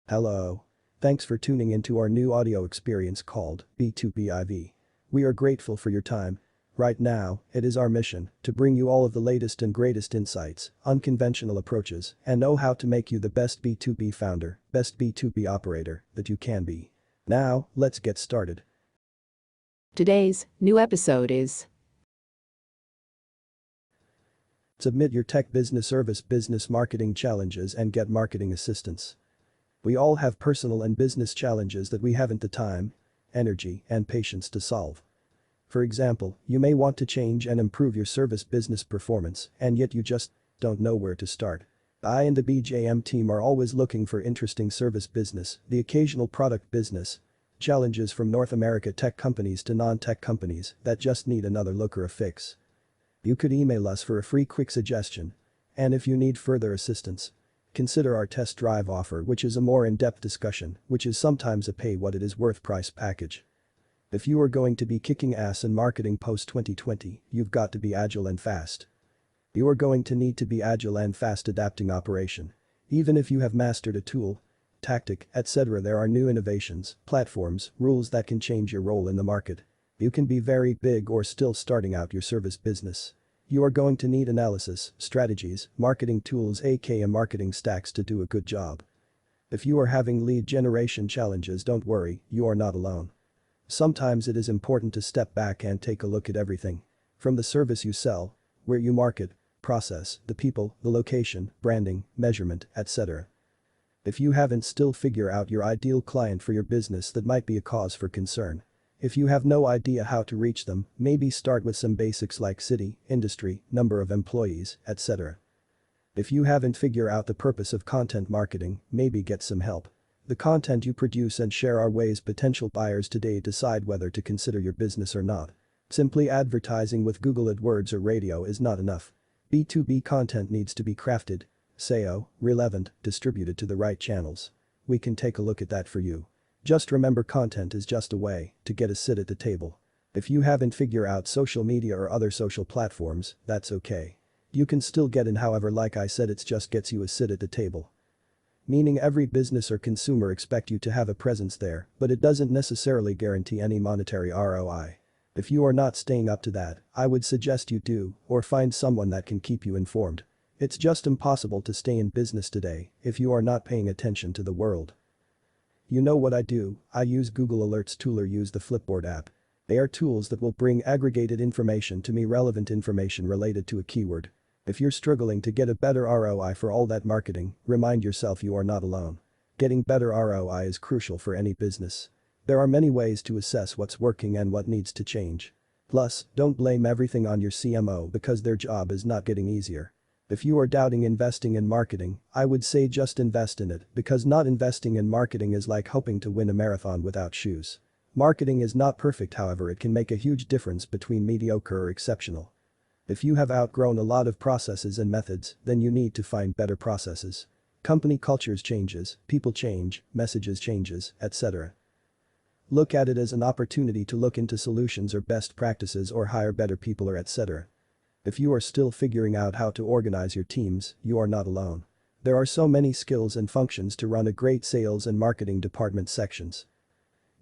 Hello. Thanks for tuning into our new audio experience called B2B IV. We are grateful for your time. Right now, it is our mission to bring you all of the latest and greatest insights, unconventional approaches, and know how to make you the best B2B founder, best B2B operator that you can be. Now, let's get started. Today's new episode is Submit your tech business service business marketing challenges and get marketing assistance. We all have personal and business challenges that we haven't the time, energy, and patience to solve. For example, you may want to change and improve your service business performance, and yet you just don't know where to start. I and the BJM team are always looking for interesting service business, the occasional product business, challenges from North America tech companies to non-tech companies that just need another look or a fix. You could email us for a free quick suggestion. And if you need further assistance, consider our test drive offer, which is a more in-depth discussion, which is sometimes a pay what it is worth price package. If you are going to be kicking ass in marketing post 2020, you've got to be agile and fast. You are going to need to be agile and fast adapting operation. Even if you have mastered a tool, tactic, etc., there are new innovations, platforms, rules that can change your role in the market. You can be very big or still starting out your service business. You are going to need analysis, strategies, marketing tools aka marketing stacks to do a good job. If you are having lead generation challenges, don't worry, you are not alone. Sometimes it is important to step back and take a look at everything. From the service you sell, where you market, process, the people, the location, branding, measurement, etc. If you haven't still figure out your ideal client for your business, that might be a cause for concern. If you have no idea how to reach them, maybe start with some basics like city, industry, number of employees, etc. If you haven't figured out the purpose of content marketing, maybe get some help. The content you produce and share are ways potential buyers today decide whether to consider your business or not. Simply advertising with Google AdWords or radio is not enough. B2B content needs to be crafted, SEO, relevant, distributed to the right channels. We can take a look at that for you. Just remember, content is just a way to get a seat at the table. If you haven't figured out social media or other social platforms, that's okay. You can still get in, however, like I said, it just gets you a seat at the table. Meaning every business or consumer expect you to have a presence there, but it doesn't necessarily guarantee any monetary ROI. If you are not staying up to that, I would suggest you do, or find someone that can keep you informed. It's just impossible to stay in business today if you are not paying attention to the world. You know what I do, I use Google Alerts tool or use the Flipboard app. They are tools that will bring aggregated information to me, relevant information related to a keyword. If you're struggling to get a better ROI for all that marketing, remind yourself you are not alone. Getting better ROI is crucial for any business. There are many ways to assess what's working and what needs to change. Plus, don't blame everything on your CMO because their job is not getting easier. If you are doubting investing in marketing, I would say just invest in it, because not investing in marketing is like hoping to win a marathon without shoes. Marketing is not perfect, however it can make a huge difference between mediocre or exceptional. If you have outgrown a lot of processes and methods, then you need to find better processes. Company cultures changes, people change, messages changes, etc. Look at it as an opportunity to look into solutions or best practices or hire better people or etc. If you are still figuring out how to organize your teams, you are not alone. There are so many skills and functions to run a great sales and marketing department sections.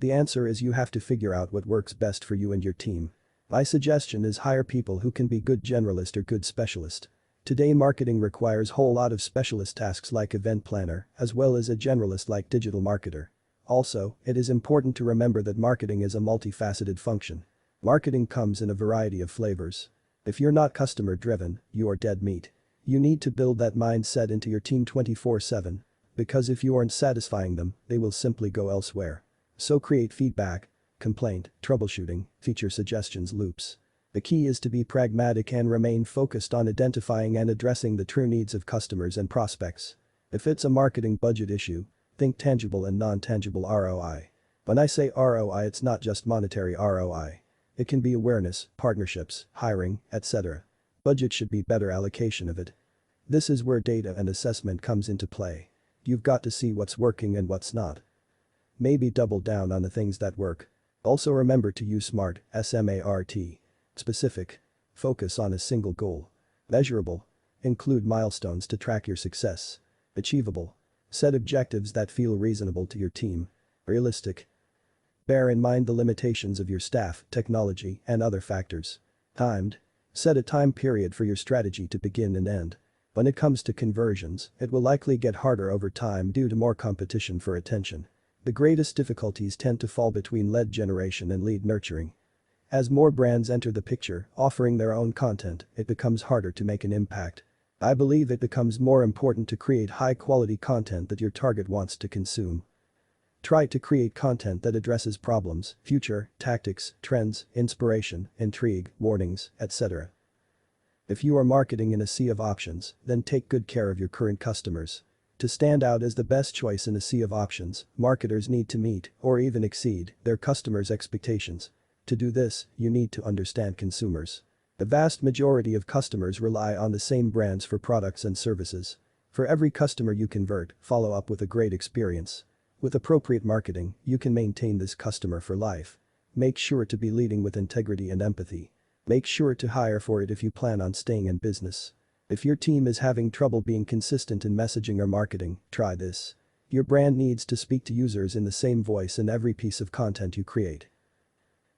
The answer is you have to figure out what works best for you and your team. My suggestion is hire people who can be good generalist or good specialist. Today marketing requires whole lot of specialist tasks like event planner, as well as a generalist like digital marketer. Also, it is important to remember that marketing is a multifaceted function. Marketing comes in a variety of flavors. If you're not customer driven, you are dead meat. You need to build that mindset into your team 24/7, because if you aren't satisfying them, they will simply go elsewhere. So create feedback, complaint, troubleshooting, feature suggestions loops. The key is to be pragmatic and remain focused on identifying and addressing the true needs of customers and prospects. If it's a marketing budget issue, think tangible and non-tangible ROI. When I say ROI, it's not just monetary ROI. It can be awareness, partnerships, hiring, etc. Budget should be better allocation of it. This is where data and assessment comes into play. You've got to see what's working and what's not. Maybe double down on the things that work. Also remember to use SMART, S-M-A-R-T. Specific. Focus on a single goal. Measurable. Include milestones to track your success. Achievable. Set objectives that feel reasonable to your team. Realistic. Bear in mind the limitations of your staff, technology, and other factors. Timed. Set a time period for your strategy to begin and end. When it comes to conversions, it will likely get harder over time due to more competition for attention. The greatest difficulties tend to fall between lead generation and lead nurturing. As more brands enter the picture, offering their own content, it becomes harder to make an impact. I believe it becomes more important to create high-quality content that your target wants to consume. Try to create content that addresses problems, future, tactics, trends, inspiration, intrigue, warnings, etc. If you are marketing in a sea of options, then take good care of your current customers. To stand out as the best choice in a sea of options, marketers need to meet, or even exceed, their customers' expectations. To do this, you need to understand consumers. The vast majority of customers rely on the same brands for products and services. For every customer you convert, follow up with a great experience. With appropriate marketing, you can maintain this customer for life. Make sure to be leading with integrity and empathy. Make sure to hire for it if you plan on staying in business. If your team is having trouble being consistent in messaging or marketing, try this. Your brand needs to speak to users in the same voice in every piece of content you create.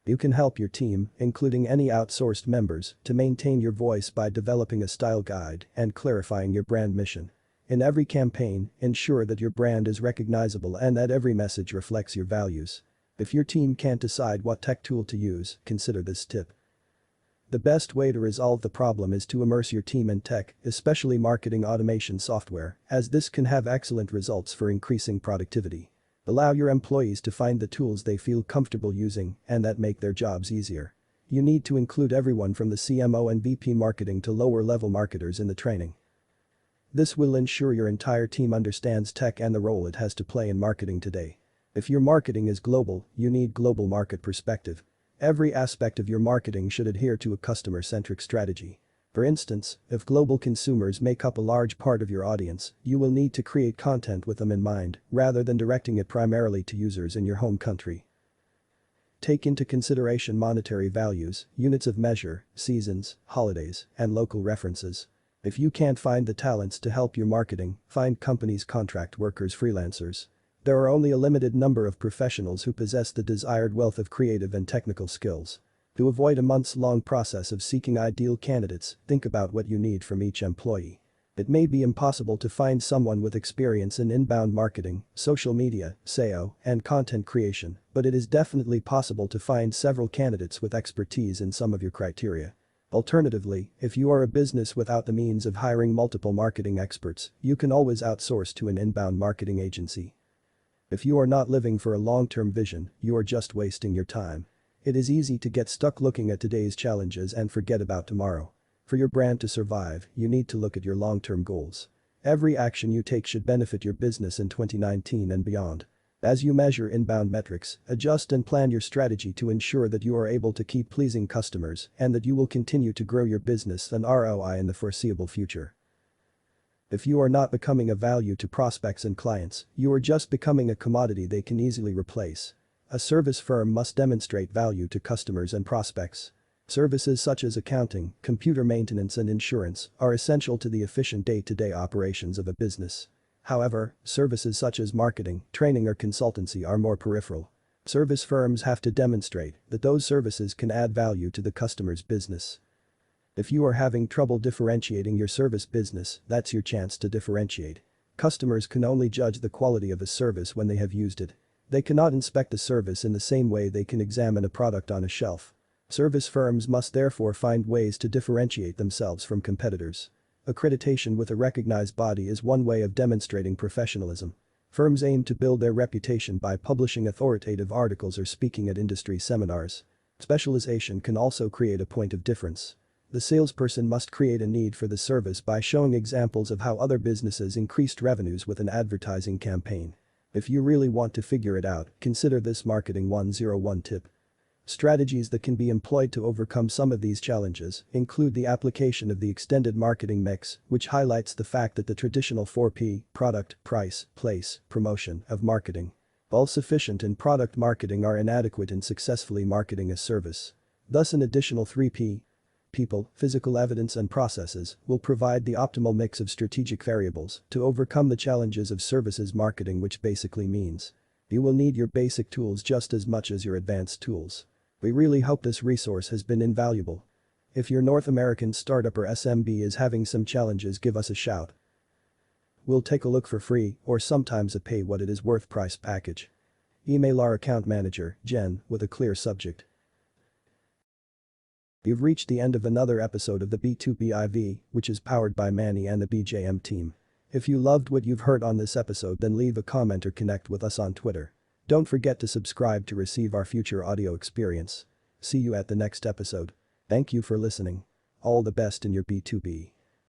You can help your team, including any outsourced members, to maintain your voice by developing a style guide and clarifying your brand mission. In every campaign, ensure that your brand is recognizable and that every message reflects your values. If your team can't decide what tech tool to use, consider this tip. The best way to resolve the problem is to immerse your team in tech, especially marketing automation software, as this can have excellent results for increasing productivity. Allow your employees to find the tools they feel comfortable using and that make their jobs easier. You need to include everyone from the CMO and VP marketing to lower-level marketers in the training. This will ensure your entire team understands tech and the role it has to play in marketing today. If your marketing is global, you need global market perspective. Every aspect of your marketing should adhere to a customer-centric strategy. For instance, if global consumers make up a large part of your audience, you will need to create content with them in mind, rather than directing it primarily to users in your home country. Take into consideration monetary values, units of measure, seasons, holidays, and local references. If you can't find the talents to help your marketing, find companies contract workers, freelancers. There are only a limited number of professionals who possess the desired wealth of creative and technical skills. To avoid a months-long process of seeking ideal candidates, think about what you need from each employee. It may be impossible to find someone with experience in inbound marketing, social media, SEO, and content creation, but it is definitely possible to find several candidates with expertise in some of your criteria. Alternatively, if you are a business without the means of hiring multiple marketing experts, you can always outsource to an inbound marketing agency. If you are not living for a long-term vision, you are just wasting your time. It is easy to get stuck looking at today's challenges and forget about tomorrow. For your brand to survive, you need to look at your long-term goals. Every action you take should benefit your business in 2019 and beyond. As you measure inbound metrics, adjust and plan your strategy to ensure that you are able to keep pleasing customers and that you will continue to grow your business and ROI in the foreseeable future. If you are not becoming of value to prospects and clients, you are just becoming a commodity they can easily replace. A service firm must demonstrate value to customers and prospects. Services such as accounting, computer maintenance and insurance are essential to the efficient day-to-day operations of a business. However, services such as marketing, training or consultancy are more peripheral. Service firms have to demonstrate that those services can add value to the customer's business. If you are having trouble differentiating your service business, that's your chance to differentiate. Customers can only judge the quality of a service when they have used it. They cannot inspect a service in the same way they can examine a product on a shelf. Service firms must therefore find ways to differentiate themselves from competitors. Accreditation with a recognized body is one way of demonstrating professionalism. Firms aim to build their reputation by publishing authoritative articles or speaking at industry seminars. Specialization can also create a point of difference. The salesperson must create a need for the service by showing examples of how other businesses increased revenues with an advertising campaign. If you really want to figure it out, consider this Marketing 101 tip. Strategies that can be employed to overcome some of these challenges include the application of the extended marketing mix, which highlights the fact that the traditional 4P, product, price, place, promotion, of marketing, while sufficient in product marketing, are inadequate in successfully marketing a service. Thus an additional 3P, people, physical evidence and processes will provide the optimal mix of strategic variables to overcome the challenges of services marketing, which basically means you will need your basic tools just as much as your advanced tools. We really hope this resource has been invaluable. If your North American startup or SMB is having some challenges, give us a shout. We'll take a look for free or sometimes a pay what it is worth price package. Email our account manager, Jen, with a clear subject. You've reached the end of another episode of the B2B IV, which is powered by Manny and the BJM team. If you loved what you've heard on this episode, then leave a comment or connect with us on Twitter. Don't forget to subscribe to receive our future audio experience. See you at the next episode. Thank you for listening. All the best in your B2B.